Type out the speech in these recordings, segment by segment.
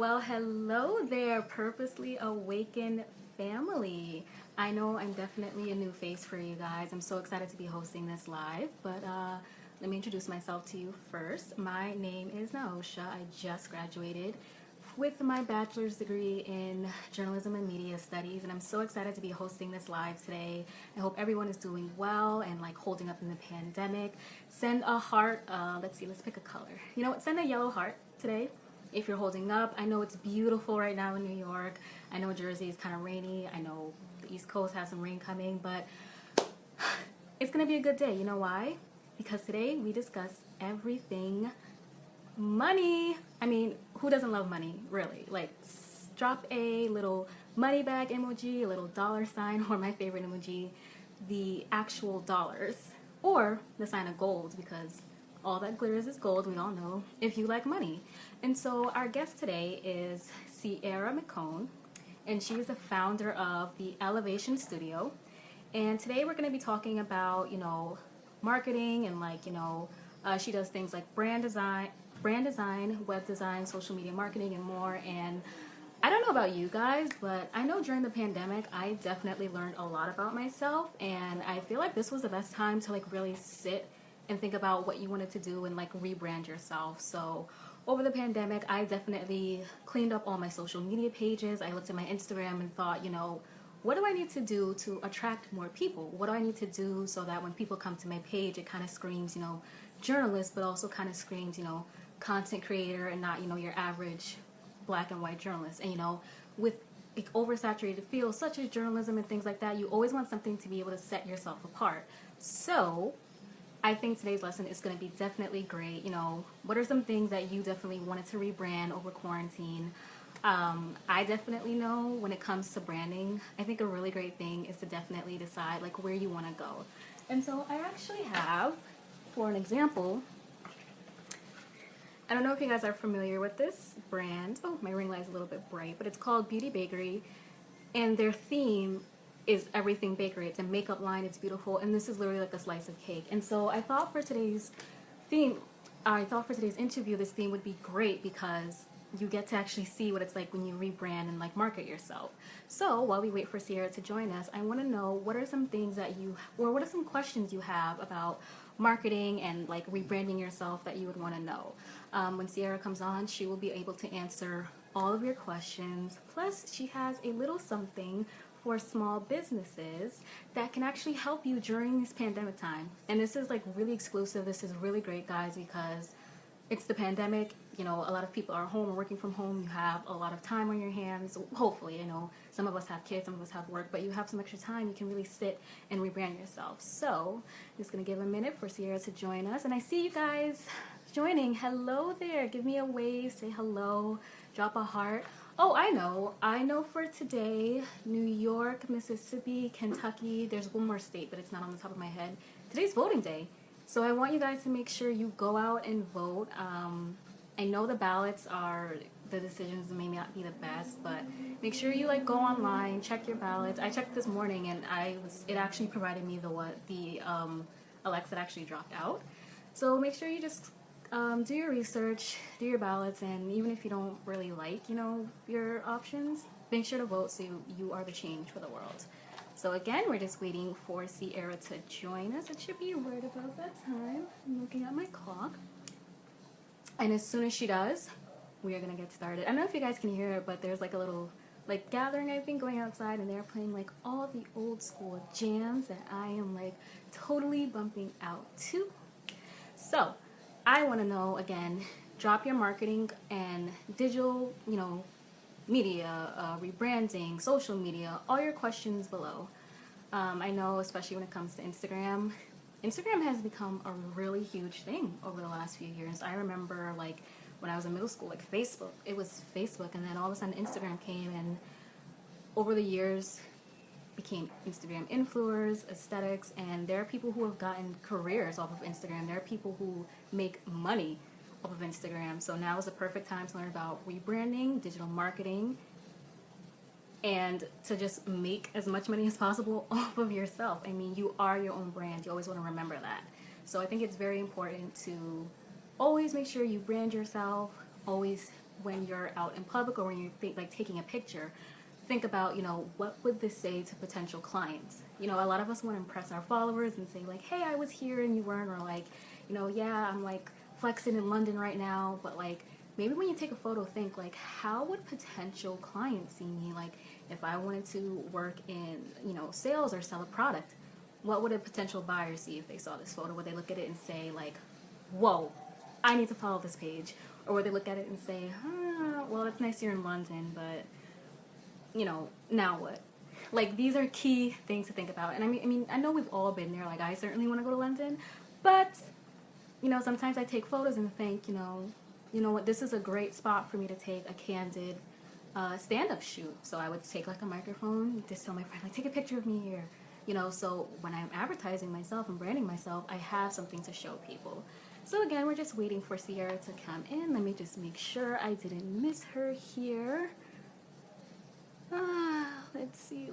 Well, hello there, Purposely Awakened family. I know I'm definitely a new face for you guys. I'm so excited to be hosting this live, but let me introduce myself to you first. My name is Naosha. I just graduated with my bachelor's degree in journalism and media studies, and I'm so excited to be hosting this live today. I hope everyone is doing well and like holding up in the pandemic. Send a heart. Let's pick a color. You know what? Send a yellow heart today if you're holding up. I know it's beautiful right now in New York. I know Jersey is kind of rainy. I know the East Coast has some rain coming, but it's gonna be a good day. You know why? Because today we discuss everything money. I mean, who doesn't love money, really? Like, drop a little money bag emoji, a little dollar sign, or my favorite emoji, the actual dollars, or the sign of gold, because all that glitters is gold, we all know, if you like money. And so our guest today is 𝐒𝐭𝐫𝐚𝐭, and she is the founder of the Elevation Studio. And today we're going to be talking about, marketing and she does things like brand design, web design, social media marketing, and more. And I don't know about you guys, but I know during the pandemic, I definitely learned a lot about myself, and I feel like this was the best time to really sit and think about what you wanted to do and rebrand yourself. So over the pandemic, I definitely cleaned up all my social media pages. I looked at my Instagram and thought, what do I need to do to attract more people? What do I need to do so that when people come to my page, it kind of screams, journalist, but also kind of screams, content creator, and not, your average black and white journalist. And, with oversaturated fields such as journalism and things like that, you always want something to be able to set yourself apart. So I think today's lesson is going to be definitely great. What are some things that you definitely wanted to rebrand over quarantine? I definitely know when it comes to branding, I think a really great thing is to definitely decide where you want to go. And so I actually have, for an example, I don't know if you guys are familiar with this brand. Oh, my ring light is a little bit bright, but it's called Beauty Bakery, and their theme is everything bakery. It's a makeup line. It's beautiful, and this is literally like a slice of cake. And so I thought for today's interview, this theme would be great because you get to actually see what it's like when you rebrand and market yourself. So while we wait for Sierra to join us, I want to know what are some things what are some questions you have about marketing and rebranding yourself that you would want to know. When Sierra comes on, she will be able to answer all of your questions. Plus, she has a little something for small businesses that can actually help you during this pandemic time. And this is really exclusive. This is really great, guys, because it's the pandemic. A lot of people are home or working from home. You have a lot of time on your hands. Hopefully, some of us have kids, some of us have work, but you have some extra time. You can really sit and rebrand yourself. So I'm just going to give a minute for Sierra to join us. And I see you guys joining. Hello there. Give me a wave. Say hello. Drop a heart. Oh, I know for today, New York, Mississippi, Kentucky, there's one more state, but it's not on the top of my head. Today's voting day. So I want you guys to make sure you go out and vote. I know the decisions may not be the best, but make sure you go online, check your ballots. I checked this morning, and it actually provided me the Alexa that actually dropped out. So make sure you just do your research, do your ballots, and even if you don't really like, your options, make sure to vote so you are the change for the world. So again, we're just waiting for Sierra to join us. It should be right about that time. I'm looking at my clock. And as soon as she does, we are going to get started. I don't know if you guys can hear it, but there's a little gathering, I think, going outside, and they're playing all the old school jams that I am totally bumping out to. So I want to know, again, drop your marketing and digital, media, rebranding, social media, all your questions below. I know, especially when it comes to Instagram has become a really huge thing over the last few years. I remember when I was in middle school, Facebook, it was Facebook, and then all of a sudden Instagram came, and over the years became Instagram influencers, aesthetics, and there are people who have gotten careers off of Instagram. There are people who make money off of Instagram. So now is the perfect time to learn about rebranding, digital marketing, and to just make as much money as possible off of yourself. I mean, you are your own brand. You always want to remember that. So I think it's very important to always make sure you brand yourself, always, when you're out in public or when you're like taking a picture, think about, what would this say to potential clients? A lot of us want to impress our followers and say like, hey, I was here and you weren't, or like, yeah, I'm like flexing in London right now, but like maybe when you take a photo, think like, how would potential clients see me? Like if I wanted to work in, sales or sell a product, what would a potential buyer see if they saw this photo? Would they look at it and say like, whoa, I need to follow this page? Or would they look at it and say, well, it's nice you're in London, but now what? Like these are key things to think about. And I know we've all been there. Like I certainly want to go to London, but sometimes I take photos and think, you know what, this is a great spot for me to take a candid stand-up shoot. So I would take like a microphone, just tell my friend, like, take a picture of me here. So when I'm advertising myself and branding myself, I have something to show people. So again, we're just waiting for Sierra to come in. Let me just make sure I didn't miss her here. Let's see.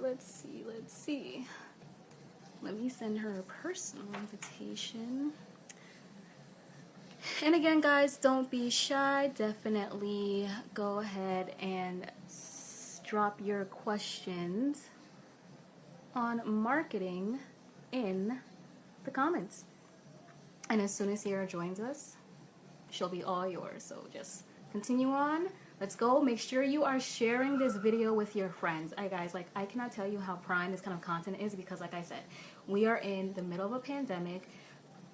Let me send her a personal invitation. And again, guys, don't be shy. Definitely go ahead and drop your questions on marketing in the comments. And as soon as Sierra joins us, she'll be all yours. So just continue on. Let's go. Make sure you are sharing this video with your friends. Guys, like I cannot tell you how prime this kind of content is because like I said, we are in the middle of a pandemic.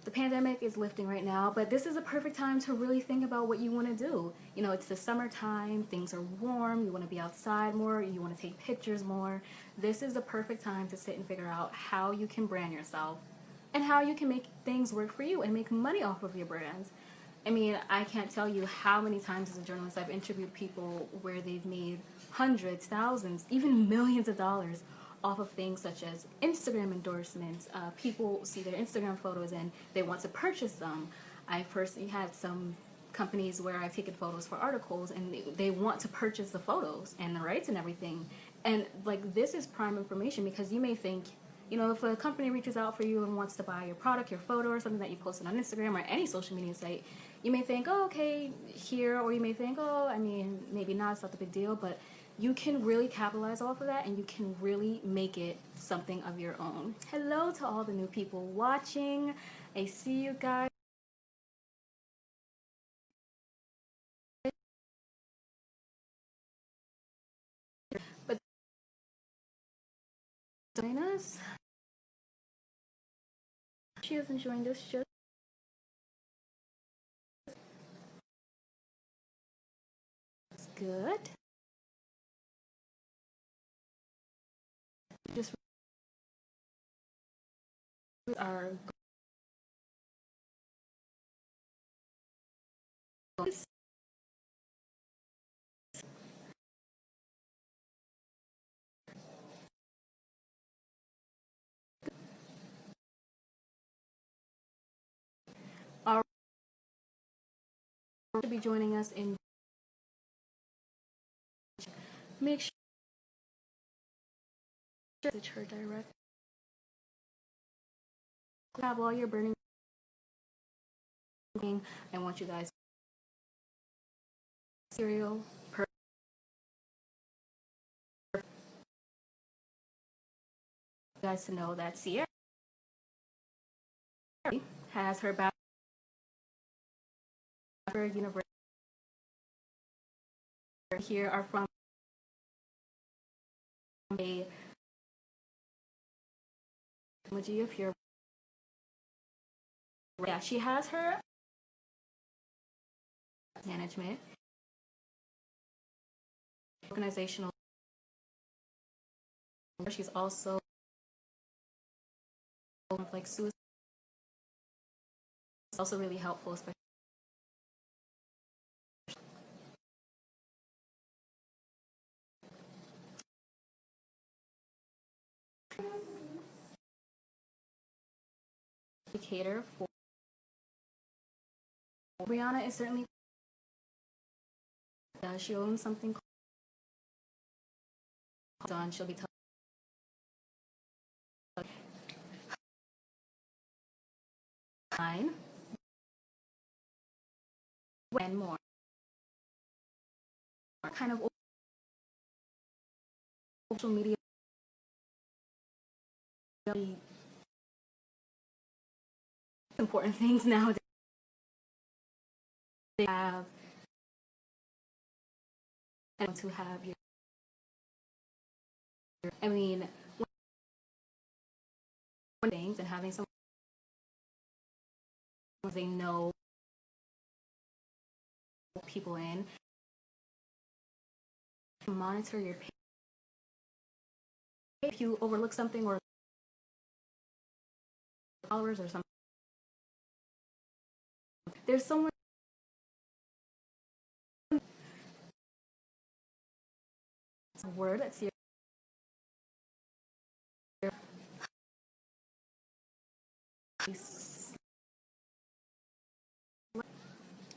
The pandemic is lifting right now, but this is a perfect time to really think about what you want to do. It's the summertime, things are warm, you want to be outside more, you want to take pictures more. This is the perfect time to sit and figure out how you can brand yourself and how you can make things work for you and make money off of your brands. I can't tell you how many times as a journalist I've interviewed people where they've made hundreds, thousands, even millions of dollars off of things such as Instagram endorsements. People see their Instagram photos and they want to purchase them. I personally had some companies where I've taken photos for articles and they want to purchase the photos and the rights and everything. And like this is prime information because you may think, if a company reaches out for you and wants to buy your product, your photo, or something that you posted on Instagram or any social media site, you may think, oh, okay, here, or you may think, oh, maybe not, it's not the big deal, but you can really capitalize off of that and you can really make it something of your own. Hello to all the new people watching. I see you guys. But join us. She hasn't joined us just. Good. Just our goals. Our to be joining us in. Make sure it's her direct. Grab all your burning. I want you guys cereal. Guys to know that Sierra has her bachelor university here are from a technology of your she has her management organizational. She's also like suicide. It's also really helpful, especially indicator for Brianna is certainly she owns something called on. She'll be telling and more. kind of social media really important things nowadays. They have and to have your I mean one things and having some they know people in monitor your page. If you overlook something or followers or something, there's someone a word that's your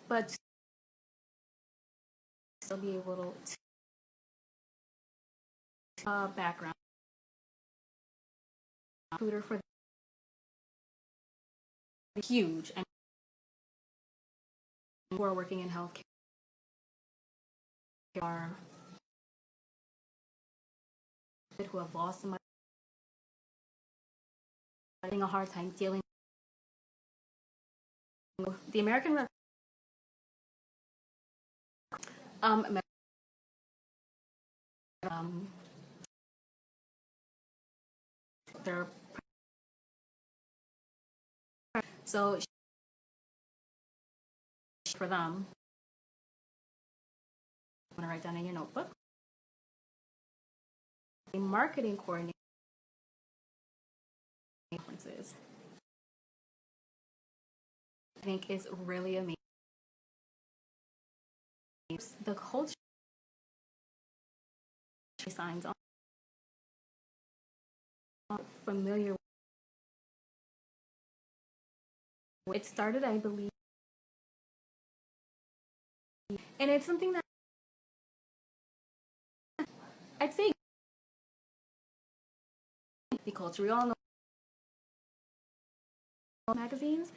but still be able to background recruiter for the huge and who are working in healthcare are who have lost somebody having a hard time dealing with the American um, their so for them I'm going to write down in your notebook a marketing coordinator conferences I think is really amazing. The culture signs on familiar. It started, I believe, and it's something that I'd say the culture. We all know magazines,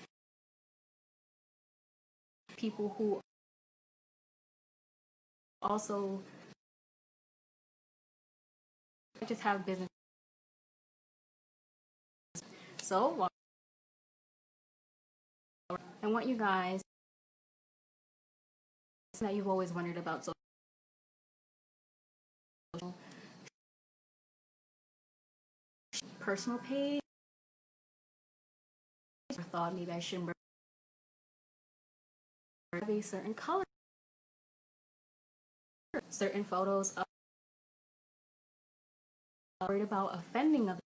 people who also just have business. So I want you guys that you've always wondered about social personal page or thought maybe I shouldn't wear a certain color, certain photos of worried about offending others.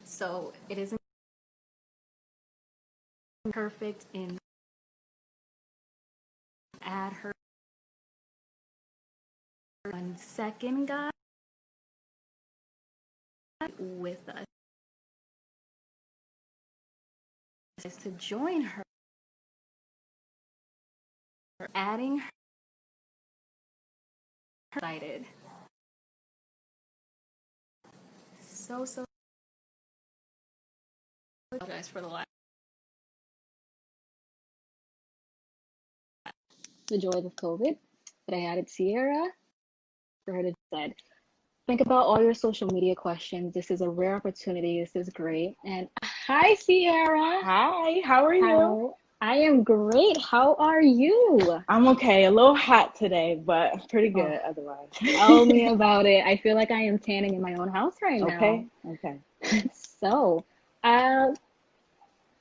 So it isn't perfect in add her 1 second, guys, with us is to join her, adding her excited. So apologize for the lack. The joys of COVID, but I added Sierra for her to decide. Think about all your social media questions. This is a rare opportunity. This is great. And hi, Sierra. Hi, how are you? I am great. How are you? I'm okay. A little hot today, but pretty good otherwise. Tell me about it. I feel like I am tanning in my own house right now. Okay. So,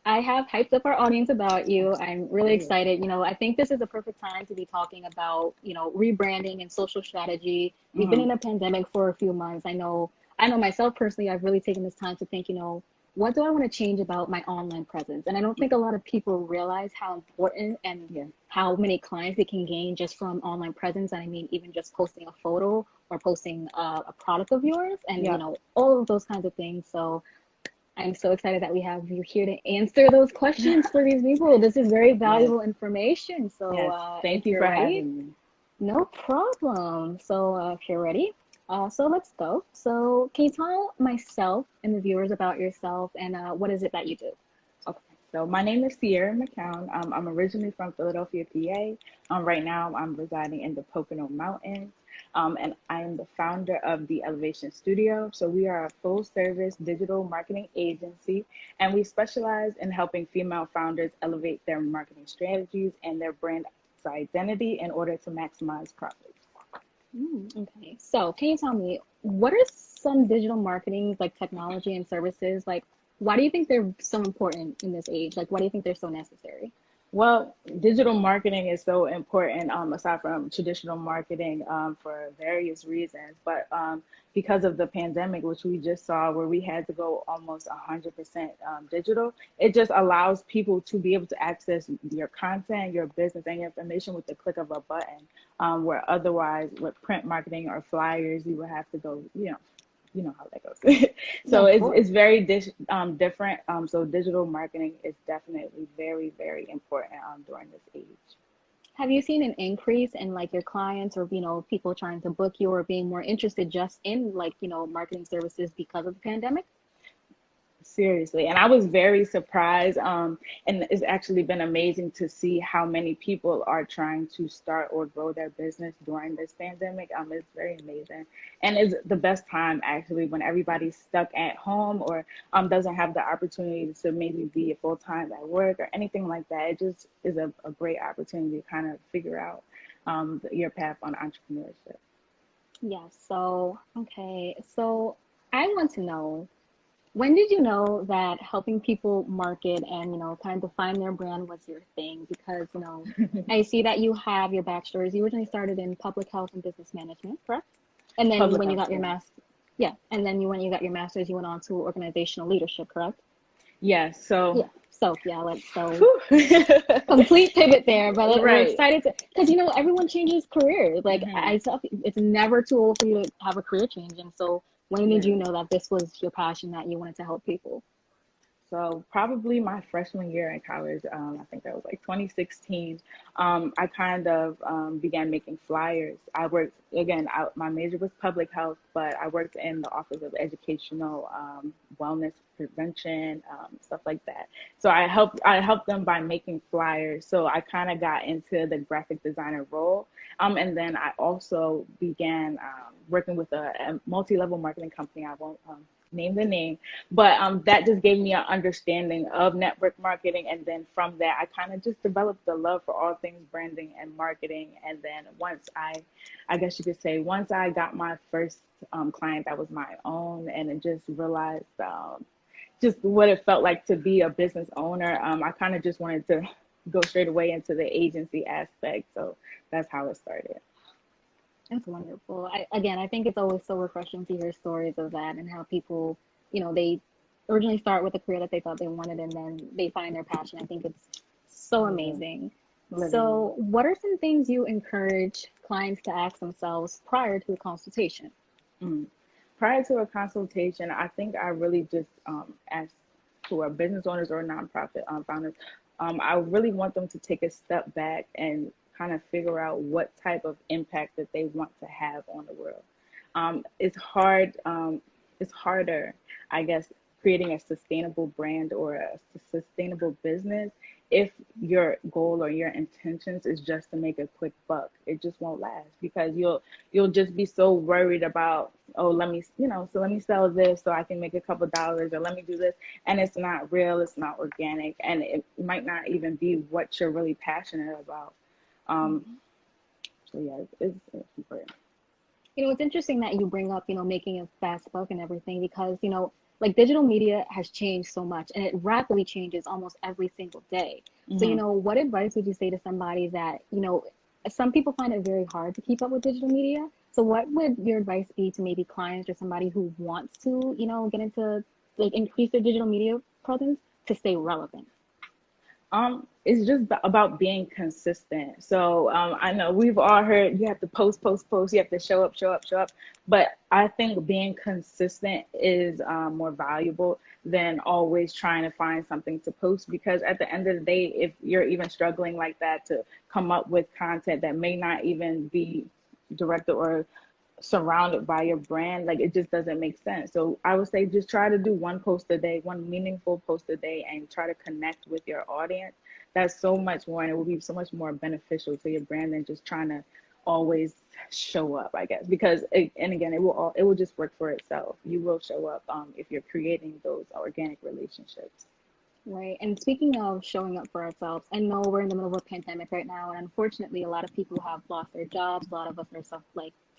I have hyped up our audience about you. I'm really excited. You know, I think this is a perfect time to be talking about, you know, rebranding and social strategy. We've been in a pandemic for a few months. I know myself personally, I've really taken this time to think, you know, what do I want to change about my online presence? And I don't think a lot of people realize how important and how many clients they can gain just from online presence. And I mean, even just posting a photo or posting a product of yours and, you know, all of those kinds of things. So I'm so excited that we have you here to answer those questions for these people. This is very valuable information. So thank you for having me. No problem. So if you're ready, so let's go. So can you tell myself and the viewers about yourself and what is it that you do? Okay. So my name is 𝐒𝐭𝐫𝐚𝐭𝐞𝐠𝐢𝐬𝐭. I'm originally from Philadelphia, PA. Right now I'm residing in the Pocono Mountains. And I am the founder of the Elevation Studio. So we are a full service digital marketing agency, and we specialize in helping female founders elevate their marketing strategies and their brand identity in order to maximize profits. Okay. So can you tell me, what are some digital marketing, like technology and services? Like, why do you think they're so important in this age? Like, why do you think they're so necessary? Well, digital marketing is so important, aside from traditional marketing, for various reasons. But because of the pandemic, which we just saw, where we had to go almost 100% digital, it just allows people to be able to access your content, your business, and your information with the click of a button. Where otherwise, with print marketing or flyers, you would have to go, you know how that goes. Yeah, So of it's course. very different. So digital marketing is definitely very, very important during this age. Have you seen an increase in like your clients or, people trying to book you or being more interested just in like, marketing services because of the pandemic? Seriously. And I was very surprised. And it's actually been amazing to see how many people are trying to start or grow their business during this pandemic. It's very amazing. And it's the best time actually when everybody's stuck at home or doesn't have the opportunity to maybe be full time at work or anything like that. It just is a great opportunity to kind of figure out your path on entrepreneurship. Yes. So, okay. So I want to know, when did you know that helping people market and, kind of define their brand was your thing? Because, I see that you have your backstories. You originally started in public health and business management, correct? And then Public when you health, got your yeah. yeah. And then when you got your master's, you went on to organizational leadership, correct? Yes. Yeah. So, So yeah, so whew. complete pivot there, but we're Right. excited to, because everyone changes careers. Like Hmm. I tell people, it's never too old for you to have a career change. And so, when did you Right. know that this was your passion, that you wanted to help people? So probably my freshman year in college, I think that was like 2016. I kind of began making flyers. I worked again. My major was public health, but I worked in the Office of Educational Wellness Prevention, stuff like that. So I helped them by making flyers. So I kind of got into the graphic designer role, and then I also began working with a multi-level marketing company. I won't name the name, but that just gave me an understanding of network marketing. And then from that, I kind of just developed the love for all things branding and marketing. And then I guess you could say, once I got my first client that was my own, and it just realized just what it felt like to be a business owner, I kind of just wanted to go straight away into the agency aspect. So that's how it started. That's wonderful. I think it's always so refreshing to hear stories of that and how people, they originally start with a career that they thought they wanted and then they find their passion. I think it's so Yeah, amazing. literally. So, what are some things you encourage clients to ask themselves prior to a consultation? Mm. Prior to a consultation, I think I really just ask for business owners or nonprofit founders, I really want them to take a step back and kind of figure out what type of impact that they want to have on the world. It's hard. It's harder, I guess, creating a sustainable brand or a sustainable business if your goal or your intentions is just to make a quick buck. It just won't last because you'll just be so worried about, oh, so let me sell this so I can make a couple dollars, or let me do this, and it's not real, it's not organic, and it might not even be what you're really passionate about. um so yeah, it's important. It's interesting that you bring up, making a fast buck and everything because, like digital media has changed so much and it rapidly changes almost every single day. So, Hmm. what advice would you say to somebody that, some people find it very hard to keep up with digital media? So, what would your advice be to maybe clients or somebody who wants to, get into like increase their digital media presence to stay relevant? It's just about being consistent. So I know we've all heard you have to post, post, post. You have to show up, show up, show up. But I think being consistent is more valuable than always trying to find something to post. Because at the end of the day, if you're even struggling like that to come up with content that may not even be directed or surrounded by your brand, like it just doesn't make sense. So I would say just try to do one post a day, one meaningful post a day, and try to connect with your audience. That's so much more, and it will be so much more beneficial to your brand than just trying to always show up, I guess. Because and again, it will just work for itself. You will show up if you're creating those organic relationships. Right. And speaking of showing up for ourselves, I know we're in the middle of a pandemic right now, and unfortunately, a lot of people have lost their jobs. A lot of us are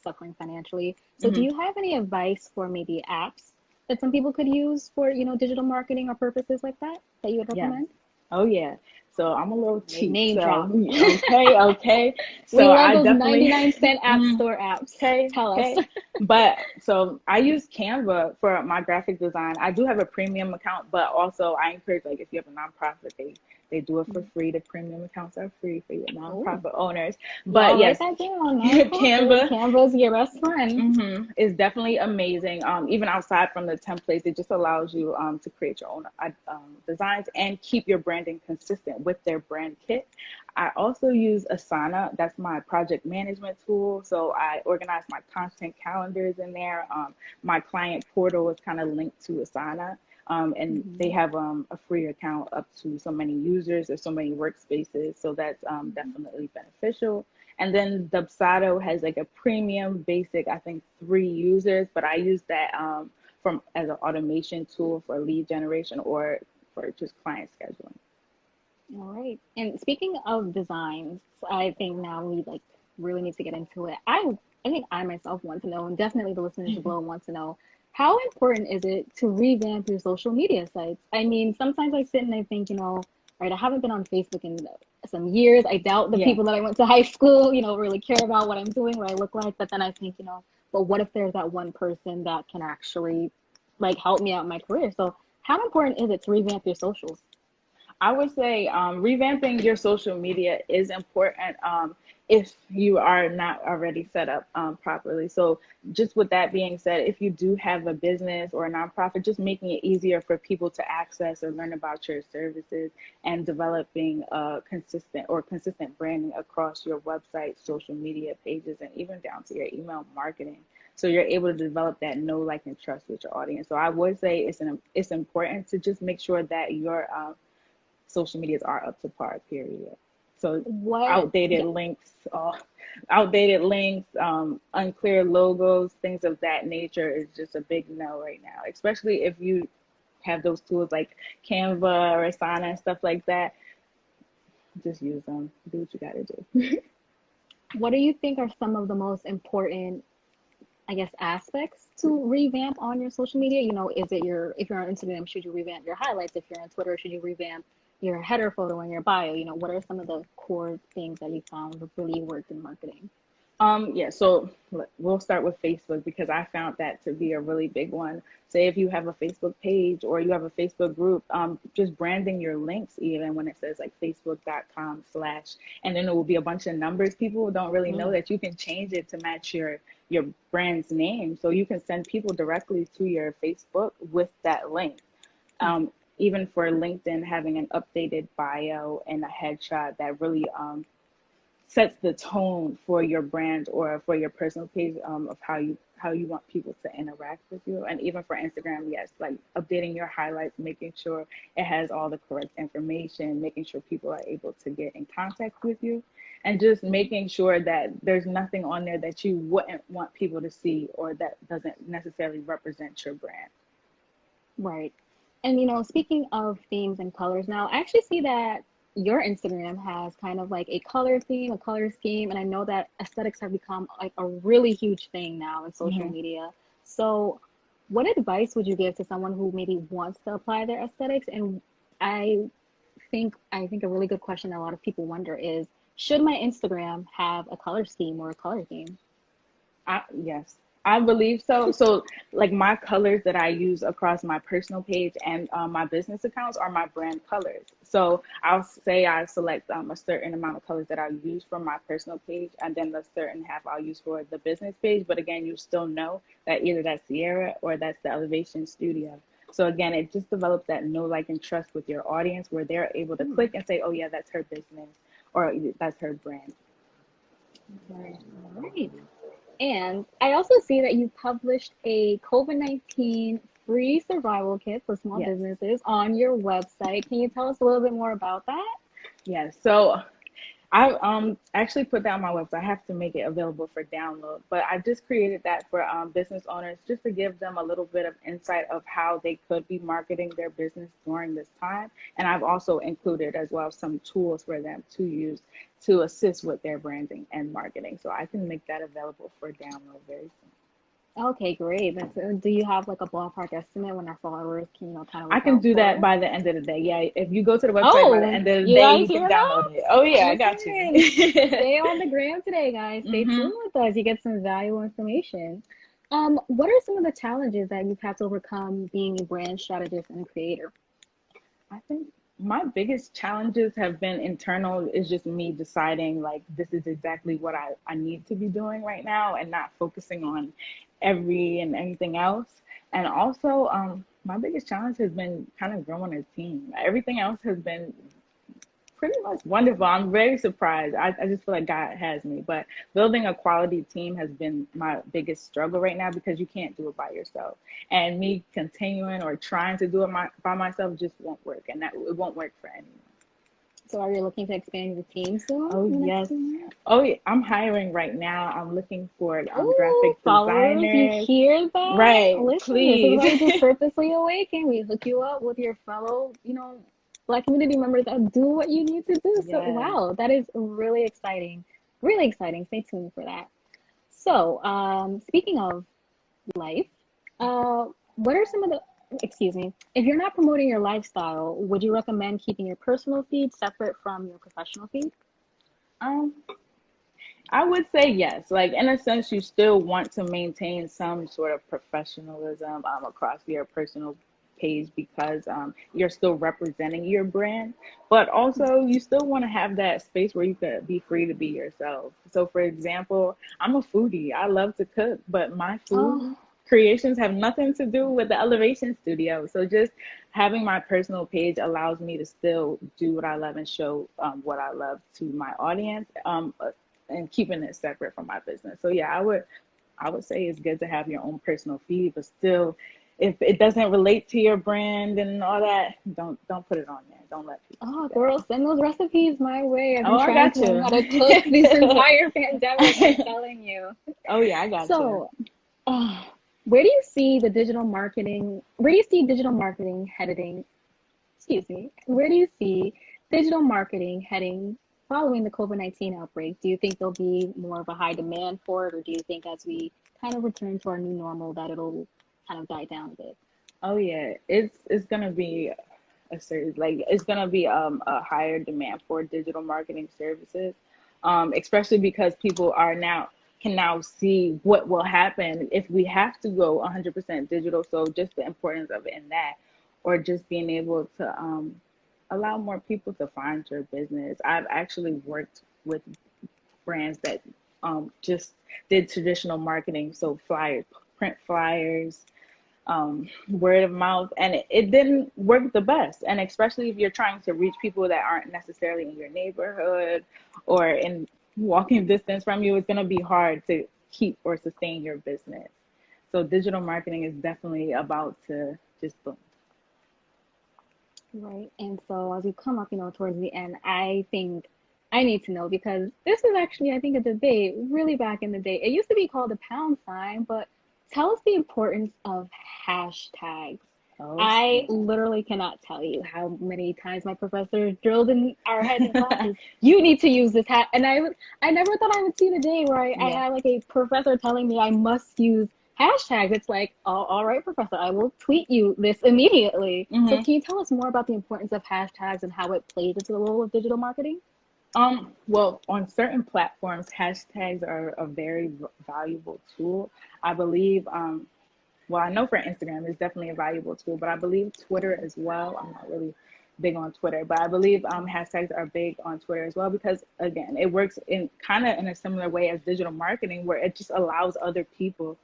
suffering financially. So, do Hmm. you have any advice for maybe apps that some people could use for, digital marketing or purposes like that you would Yeah. recommend? Oh yeah. So I'm a little cheap. Name So drop. okay, okay. We So love I those definitely 99-cent app mm, store apps. okay, Tell us. okay. But so I use Canva for my graphic design. I do have a premium account, but also I encourage, like, if you have a nonprofit, they do it for free. The premium accounts are free for your Oh, nonprofit owners. But y'all write yes, that down. Nonprofit. Canva Canva's your best friend. is definitely amazing. Even outside from the templates, it just allows you to create your own designs and keep your branding consistent with their brand kit. I also use Asana. That's my project management tool. So I organize my content calendars in there. My client portal is kind of linked to Asana. And they Mhm. have a free account up to so many users or so many workspaces. So that's definitely beneficial. And then Dubsado has like a premium basic, I think 3 users, but I use that from as an automation tool for lead generation or for just client scheduling. All right. And speaking of designs, I think now we really need to get into it. I think I myself want to know, and definitely the listeners below want to know, how important is it to revamp your social media sites? I mean, sometimes I sit and I think, right, I haven't been on Facebook in some years. I doubt the Yeah. people that I went to high school, really care about what I'm doing, what I look like. But then I think, but what if there's that one person that can actually help me out in my career? So how important is it to revamp your socials? I would say revamping your social media is important if you are not already set up properly. So, just with that being said, if you do have a business or a nonprofit, just making it easier for people to access or learn about your services and developing consistent branding across your website, social media pages, and even down to your email marketing. So you're able to develop that know, like, and trust with your audience. So I would say it's important to just make sure that your social medias are up to par, period. So What? outdated Yeah. links, unclear logos, things of that nature is just a big no right now, especially if you have those tools like Canva or Asana and stuff like that. Just use them. Do what you got to do. What do you think are some of the most important, I guess, aspects to revamp on your social media? Is it if you're on Instagram, should you revamp your highlights? If you're on Twitter, should you revamp your header photo and your bio? What are some of the core things that you found really worked in marketing? Yeah, so we'll start with Facebook because I found that to be a really big one. Say if you have a Facebook page or you have a Facebook group, just branding your links, even when it says like facebook.com/ and then it will be a bunch of numbers. People don't really know Mm. that you can change it to match your brand's name. So you can send people directly to your Facebook with that link. Even for LinkedIn, having an updated bio and a headshot that really sets the tone for your brand or for your personal page of how you want people to interact with you. And even for Instagram, yes, like updating your highlights, making sure it has all the correct information, making sure people are able to get in contact with you, and just making sure that there's nothing on there that you wouldn't want people to see or that doesn't necessarily represent your brand. Right. And speaking of themes and colors, now I actually see that your Instagram has kind of like a color theme, a color scheme, and I know that aesthetics have become like a really huge thing now in social Hmm. media. So, what advice would you give to someone who maybe wants to apply their aesthetics? And I I think a really good question that a lot of people wonder is, should my Instagram have a color scheme or a color theme? Yes, I believe so. So, like my colors that I use across my personal page and my business accounts are my brand colors. So, I'll say I select a certain amount of colors that I'll use for my personal page, and then the certain half I'll use for the business page. But again, you still know that either that's Sierra or that's the Elevation Studio. So again, it just develops that know, like, and trust with your audience where they're able to Hmm. click and say, oh yeah, that's her business or that's her brand. Right. All right. And I also see that you published a COVID-19 free survival kit for small Yes. businesses on your website. Can you tell us a little bit more about that? Yes. So I actually put that on my website. I have to make it available for download, but I just created that for business owners just to give them a little bit of insight of how they could be marketing their business during this time. And I've also included as well some tools for them to use to assist with their branding and marketing. So I can make that available for download very soon. Okay, great. Do you have like a ballpark estimate when our followers can, kind of I look can out do for that it? by the end of the day. Yeah, if you go to the website by the Oh, end of the you day, guys you can hear that? download it. Oh yeah, I got Listen, you. stay on the gram today, guys. Stay hmm tuned with us. You get some valuable information. What are some of the challenges that you've had to overcome being a brand strategist and a creator? I think my biggest challenges have been internal, is just me deciding like this is exactly what I need to be doing right now and not focusing on every and anything else. And also, my biggest challenge has been kind of growing a team. Everything else has been pretty much wonderful. I'm very surprised. I just feel like God has me. But building a quality team has been my biggest struggle right now because you can't do it by yourself. And me continuing or trying to do it by myself just won't work. And that it won't work for anyone. So, are you looking to expand your team soon Oh, in the next yes. few months? Oh, yeah. I'm hiring right now. I'm looking for Oh, graphic followers, you designers. hear that? Right. Listen, this is why we do Please. Purposely Awaken. We hook you up with your fellow, Black community members that do what you need to do. So, Yes. wow, that is really exciting. Really exciting. Stay tuned for that. So, speaking of life, what are some of the, excuse me, if you're not promoting your lifestyle, would you recommend keeping your personal feed separate from your professional feed? Um, I would say yes. Like in a sense, you still want to maintain some sort of professionalism across your personal page because you're still representing your brand, but also you still want to have that space where you could be free to be yourself. So, for example, I'm a foodie. I love to cook, but my food Oh, creations have nothing to do with the Elevation Studio. So, just having my personal page allows me to still do what I love and show what I love to my audience. And keeping it separate from my business. So yeah, I would say it's good to have your own personal feed, but still, if it doesn't relate to your brand and all that, don't put it on there. Don't let people see oh, that. girl, send those recipes my way. I've Oh, been I trying got to learn you. how to cook this entire pandemic. I'm telling you. Oh yeah, I got you. So, uh, where do you see the digital marketing? Where do you see digital marketing heading? Excuse me. Where do you see digital marketing heading following the COVID-19 outbreak? Do you think there'll be more of a high demand for it, or do you think as we kind of return to our new normal that it'll kind of die down a bit? Oh yeah, it's gonna be a series like it's gonna be a higher demand for digital marketing services, especially because people are now can now see what will happen if we have to go 100% digital. So just the importance of it in that, or just being able to allow more people to find your business. I've actually worked with brands that just did traditional marketing, so flyers, print flyers, word of mouth, and it didn't work the best. And especially if you're trying to reach people that aren't necessarily in your neighborhood or in walking distance from you, it's going to be hard to keep or sustain your business. So digital marketing is definitely about to just boom. Right. And so as we come up, towards the end, I think I need to know because this was actually, I think, a debate really back in the day. It used to be called a pound sign, but tell us the importance of hashtags. Oh I snap. literally cannot tell you how many times my professor drilled in our heads in classes, you need to use this hat. And I never thought I would see the day where I Yeah. had like a professor telling me I must use hashtags. It's like, oh, all right, professor, I will tweet you this immediately. So hmm can you tell us more about the importance of hashtags and how it plays into the role of digital marketing? Well, on certain platforms, hashtags are a very valuable tool. I believe, well, I know for Instagram, it's definitely a valuable tool, but I believe Twitter as well. I'm not really big on Twitter, but I believe hashtags are big on Twitter as well because, again, it works in kind of in a similar way as digital marketing where it just allows other people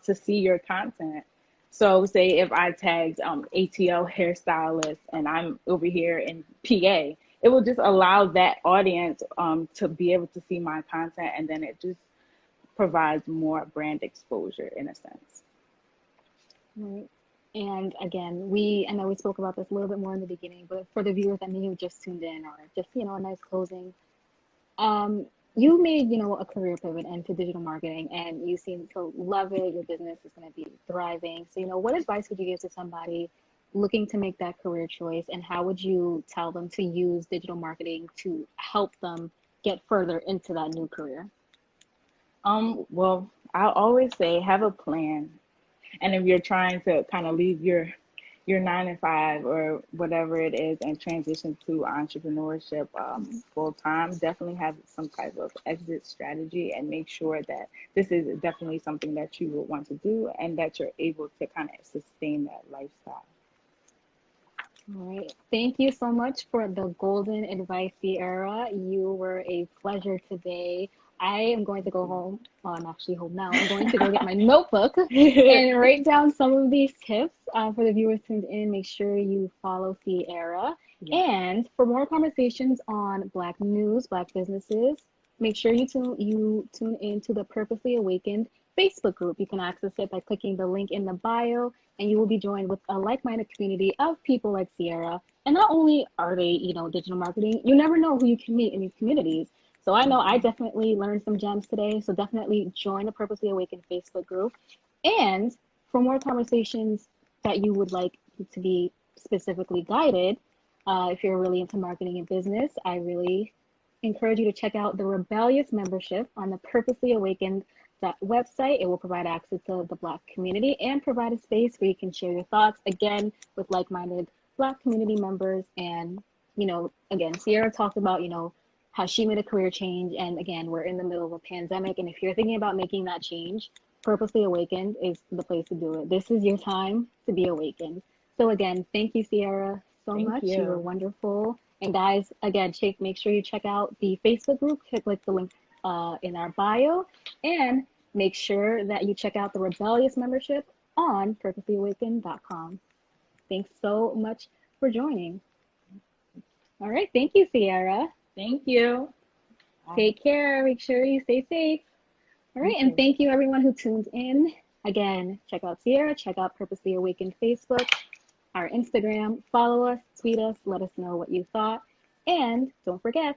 to see your content. So, say if I tagged ATL hairstylist and I'm over here in PA, it will just allow that audience to be able to see my content, and then it just provides more brand exposure in a sense. Right. And again, I know we spoke about this a little bit more in the beginning, but for the viewers that may have just tuned in or just, a nice closing, you made, a career pivot into digital marketing and you seem to love it. Your business is going to be thriving. So, what advice would you give to somebody looking to make that career choice, and how would you tell them to use digital marketing to help them get further into that new career? Well, I always say have a plan. And if you're trying to kind of leave your 9 to 5 or whatever it is and transition to entrepreneurship full time, definitely have some type of exit strategy and make sure that this is definitely something that you will want to do and that you're able to kind of sustain that lifestyle. All right. Thank you so much for the golden advice, Sierra. You were a pleasure today. I am going to go home. Well, I'm actually home now. I'm going to go get my notebook and write down some of these tips for the viewers tuned in. Make sure you follow Sierra. Yeah. And for more conversations on Black news, Black businesses, make sure you tune in to the Purposely Awakened Facebook group. You can access it by clicking the link in the bio, and you will be joined with a like-minded community of people like Sierra. And not only are they, digital marketing, you never know who you can meet in these communities. So I know I definitely learned some gems today. So definitely join the Purposely Awakened Facebook group. And for more conversations that you would like to be specifically guided, if you're really into marketing and business, I really encourage you to check out the Rebellious membership on the Purposely Awakened website. It will provide access to the Black community and provide a space where you can share your thoughts, again, with like-minded Black community members. And, again, Sierra talked about, how she made a career change. And again, we're in the middle of a pandemic. And if you're thinking about making that change, Purposely Awakened is the place to do it. This is your time to be awakened. So again, thank you, Sierra, so much. You were wonderful. And guys, again, make sure you check out the Facebook group. Click the link in our bio. And make sure that you check out the Rebellious membership on purposelyawakened.com. Thanks so much for joining. All right. Thank you, Sierra. Thank you. Take care. Make sure you stay safe. All right. And thank you, everyone who tuned in. Again, check out Sierra. Check out Purposely Awakened Facebook, our Instagram. Follow us, tweet us, let us know what you thought. And don't forget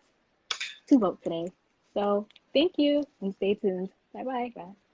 to vote today. So thank you and stay tuned. Bye-bye. Bye.